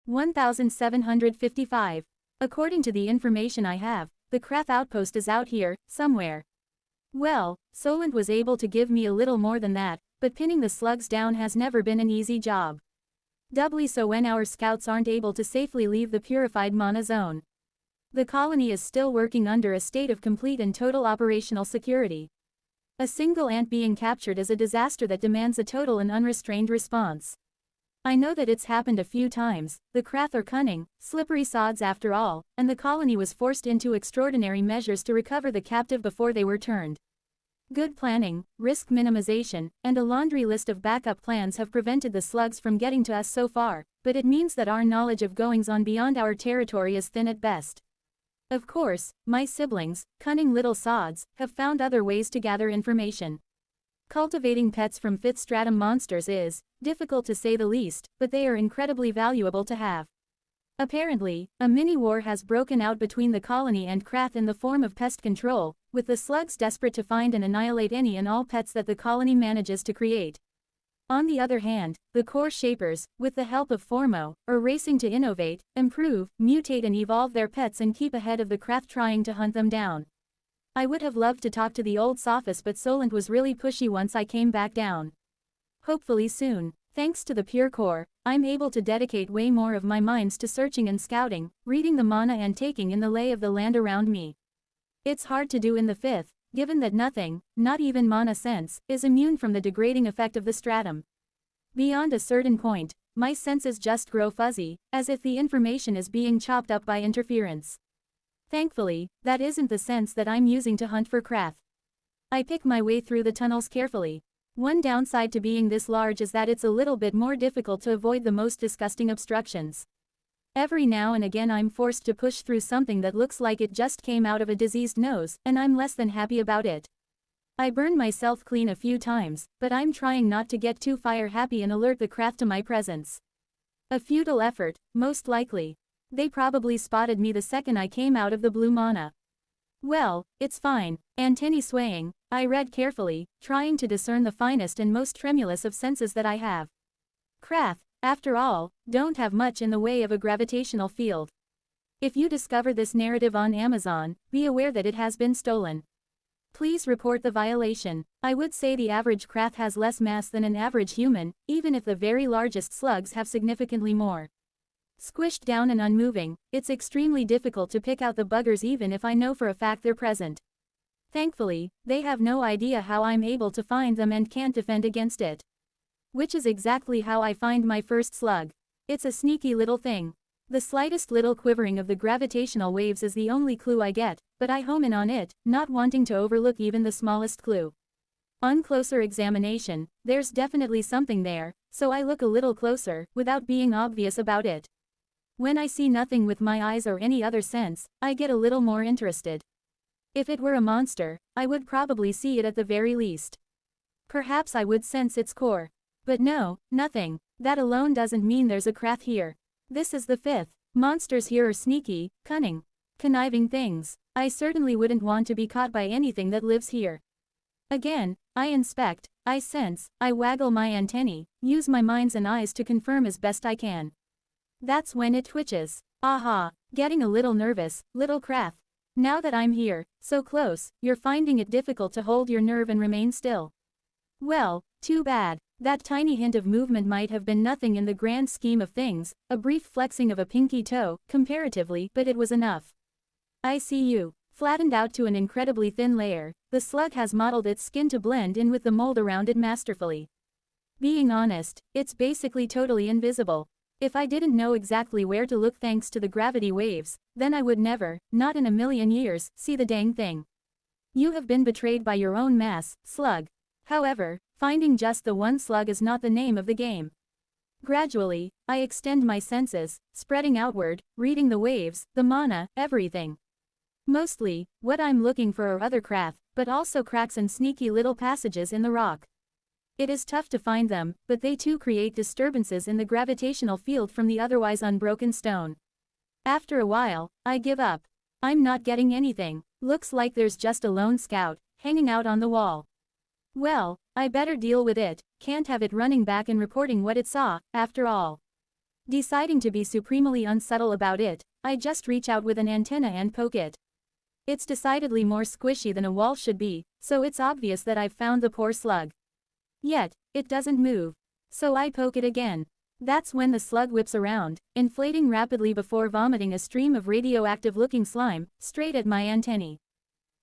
1755. According to the information I have, the Krath outpost is out here, somewhere. Well, Solent was able to give me a little more than that, but pinning the slugs down has never been an easy job. Doubly so when our scouts aren't able to safely leave the purified mana zone. The colony is still working under a state of complete and total operational security. A single ant being captured is a disaster that demands a total and unrestrained response. I know that it's happened a few times. The Krath are cunning, slippery sods after all, and the colony was forced into extraordinary measures to recover the captive before they were turned. Good planning, risk minimization, and a laundry list of backup plans have prevented the slugs from getting to us so far, but it means that our knowledge of goings-on beyond our territory is thin at best. Of course, my siblings, cunning little sods, have found other ways to gather information. Cultivating pets from 5th stratum monsters is difficult to say the least, but they are incredibly valuable to have. Apparently, a mini-war has broken out between the colony and Krath in the form of pest control, with the slugs desperate to find and annihilate any and all pets that the colony manages to create. On the other hand, the core shapers, with the help of Formo, are racing to innovate, improve, mutate and evolve their pets and keep ahead of the Krath trying to hunt them down. I would have loved to talk to the old sophist, but Solent was really pushy once I came back down. Hopefully soon. Thanks to the Pure Core, I'm able to dedicate way more of my minds to searching and scouting, reading the mana and taking in the lay of the land around me. It's hard to do in the 5th, given that nothing, not even mana sense, is immune from the degrading effect of the stratum. Beyond a certain point, my senses just grow fuzzy, as if the information is being chopped up by interference. Thankfully, that isn't the sense that I'm using to hunt for Krath. I pick my way through the tunnels carefully. One downside to being this large is that it's a little bit more difficult to avoid the most disgusting obstructions. Every now and again I'm forced to push through something that looks like it just came out of a diseased nose, and I'm less than happy about it. I burn myself clean a few times, but I'm trying not to get too fire-happy and alert the Krath to my presence. A futile effort, most likely. They probably spotted me the second I came out of the blue mana. Well, it's fine. Antennae swaying, I read carefully, trying to discern the finest and most tremulous of senses that I have. Krath, after all, don't have much in the way of a gravitational field. If you discover this narrative on Amazon, be aware that it has been stolen. Please report the violation. I would say the average Krath has less mass than an average human, even if the very largest slugs have significantly more. Squished down and unmoving, it's extremely difficult to pick out the buggers even if I know for a fact they're present. Thankfully, they have no idea how I'm able to find them and can't defend against it. Which is exactly how I find my first slug. It's a sneaky little thing. The slightest little quivering of the gravitational waves is the only clue I get, but I home in on it, not wanting to overlook even the smallest clue. On closer examination, there's definitely something there, so I look a little closer, without being obvious about it. When I see nothing with my eyes or any other sense, I get a little more interested. If it were a monster, I would probably see it at the very least. Perhaps I would sense its core. But no, nothing. That alone doesn't mean there's a Krath here. This is the 5th. Monsters here are sneaky, cunning, conniving things. I certainly wouldn't want to be caught by anything that lives here. Again, I inspect, I sense, I waggle my antennae, use my minds and eyes to confirm as best I can. That's when it twitches. Aha, getting a little nervous, little Krath. Now that I'm here, so close, you're finding it difficult to hold your nerve and remain still. Well, too bad. That tiny hint of movement might have been nothing in the grand scheme of things, a brief flexing of a pinky toe, comparatively, but it was enough. I see you. Flattened out to an incredibly thin layer, the slug has modeled its skin to blend in with the mold around it masterfully. Being honest, it's basically totally invisible. If I didn't know exactly where to look thanks to the gravity waves, then I would never, not in a million years, see the dang thing. You have been betrayed by your own mass, slug. However, finding just the one slug is not the name of the game. Gradually, I extend my senses, spreading outward, reading the waves, the mana, everything. Mostly, what I'm looking for are other Krath, but also cracks and sneaky little passages in the rock. It is tough to find them, but they too create disturbances in the gravitational field from the otherwise unbroken stone. After a while, I give up. I'm not getting anything. Looks like there's just a lone scout, hanging out on the wall. Well, I better deal with it, can't have it running back and reporting what it saw, after all. Deciding to be supremely unsubtle about it, I just reach out with an antenna and poke it. It's decidedly more squishy than a wall should be, so it's obvious that I've found the poor slug. Yet, it doesn't move. So I poke it again. That's when the slug whips around, inflating rapidly before vomiting a stream of radioactive-looking slime, straight at my antennae.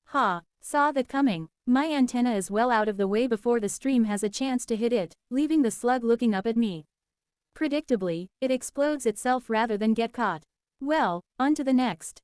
Ha! Saw that coming. My antenna is well out of the way before the stream has a chance to hit it, leaving the slug looking up at me. Predictably, it explodes itself rather than get caught. Well, on to the next.